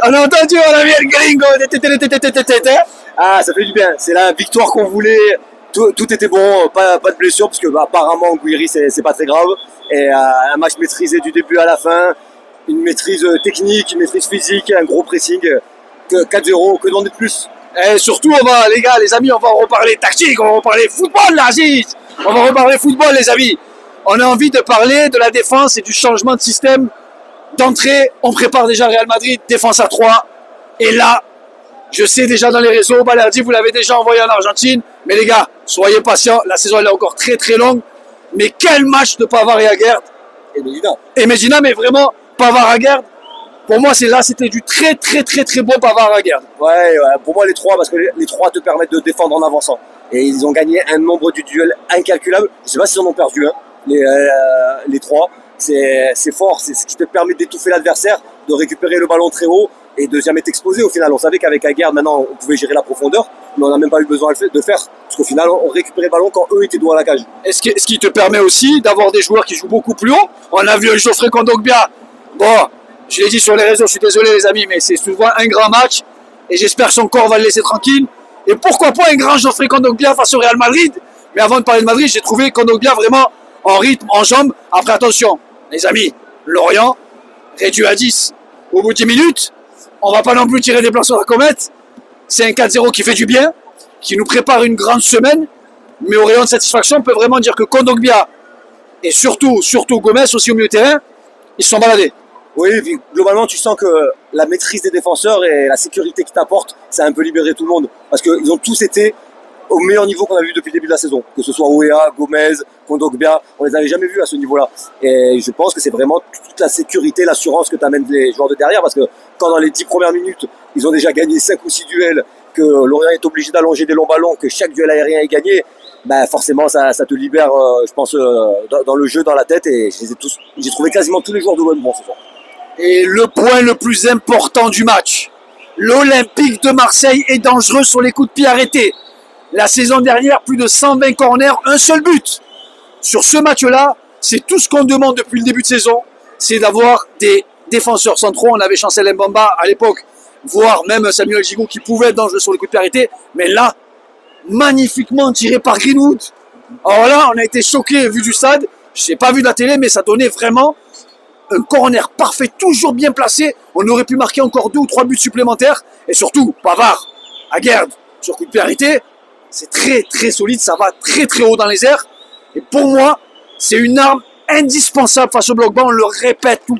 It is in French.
On a entendu, on a vu le gringo. Ah, ça fait du bien. C'est la victoire qu'on voulait. Tout était bon, pas de blessure, parce que apparemment Guiri c'est pas très grave. Et un match maîtrisé du début à la fin, une maîtrise technique, une maîtrise physique, un gros pressing. 4-0, que demander de plus? Et surtout, les gars, les amis, on va reparler tactique, on va reparler football, là, Aziz. On va reparler football, les amis. On a envie de parler de la défense et du changement de système. D'entrée, on prépare déjà Real Madrid, défense à 3. Et là, je sais déjà dans les réseaux, Balerdi, vous l'avez déjà envoyé en Argentine. Mais les gars, soyez patients, la saison elle est encore très très longue. Mais quel match de Pavard et Aguerd. Et Medina, mais vraiment, Pavard et Aguerd. Pour moi, c'était du très très très très bon Pavard et Aguerd. Ouais, pour moi les trois, parce que les trois te permettent de défendre en avançant. Et ils ont gagné un nombre du duel incalculable. Je ne sais pas s'ils en ont perdu un, les trois. C'est fort, c'est ce qui te permet d'étouffer l'adversaire, de récupérer le ballon très haut et de jamais t'exposer. Au final, on savait qu'avec Aguerd, maintenant, on pouvait gérer la profondeur, mais on n'a même pas eu besoin de faire, parce qu'au final, on récupérait le ballon quand eux étaient dos à la cage. Et ce qui te permet aussi d'avoir des joueurs qui jouent beaucoup plus haut. On a vu un Geoffrey Kondogbia. Bon, je l'ai dit sur les réseaux, je suis désolé les amis, mais c'est souvent un grand match, et j'espère que son corps va le laisser tranquille. Et pourquoi pas un grand Geoffrey Kondogbia face au Real Madrid. Mais avant de parler de Madrid, j'ai trouvé Kondogbia vraiment en rythme, en jambes. Après, attention, les amis, Lorient, réduit à 10 au bout de 10 minutes. On va pas non plus tirer des plans sur la comète. C'est un 4-0 qui fait du bien, qui nous prépare une grande semaine. Mais au rayon de satisfaction, on peut vraiment dire que Kondogbia et surtout Gomez aussi au milieu de terrain, ils se sont baladés. Oui, globalement, tu sens que la maîtrise des défenseurs et la sécurité qu'ils t'apportent, ça a un peu libéré tout le monde. Parce qu'ils ont tous été au meilleur niveau qu'on a vu depuis le début de la saison. Que ce soit Ouéa, Gomez, Kondogbia, on les avait jamais vus à ce niveau-là. Et je pense que c'est vraiment toute la sécurité, l'assurance que t'amènent les joueurs de derrière, parce que quand dans les 10 premières minutes, ils ont déjà gagné 5 ou 6 duels, que Lorient est obligé d'allonger des longs ballons, que chaque duel aérien est gagné, bah forcément ça te libère, je pense, dans le jeu, dans la tête, et j'ai trouvé quasiment tous les joueurs de l'OM bons ce soir. Et le point le plus important du match, l'Olympique de Marseille est dangereux sur les coups de pied arrêtés. La saison dernière, plus de 120 corners, un seul but. Sur ce match-là, c'est tout ce qu'on demande depuis le début de saison, c'est d'avoir des défenseurs centraux. On avait Chancel Mbamba à l'époque, voire même Samuel Gigot qui pouvait être dangereux sur les coups de pied arrêtés. Mais là, magnifiquement tiré par Greenwood. Alors là, on a été choqués vu du stade. Je n'ai pas vu de la télé, mais ça donnait vraiment un corner parfait, toujours bien placé. On aurait pu marquer encore 2 ou 3 buts supplémentaires. Et surtout, Pavard, Aguerd, sur coup de pied arrêté, c'est très très solide, ça va très très haut dans les airs. Et pour moi, c'est une arme indispensable face au bloc bas, on le répète tout le temps.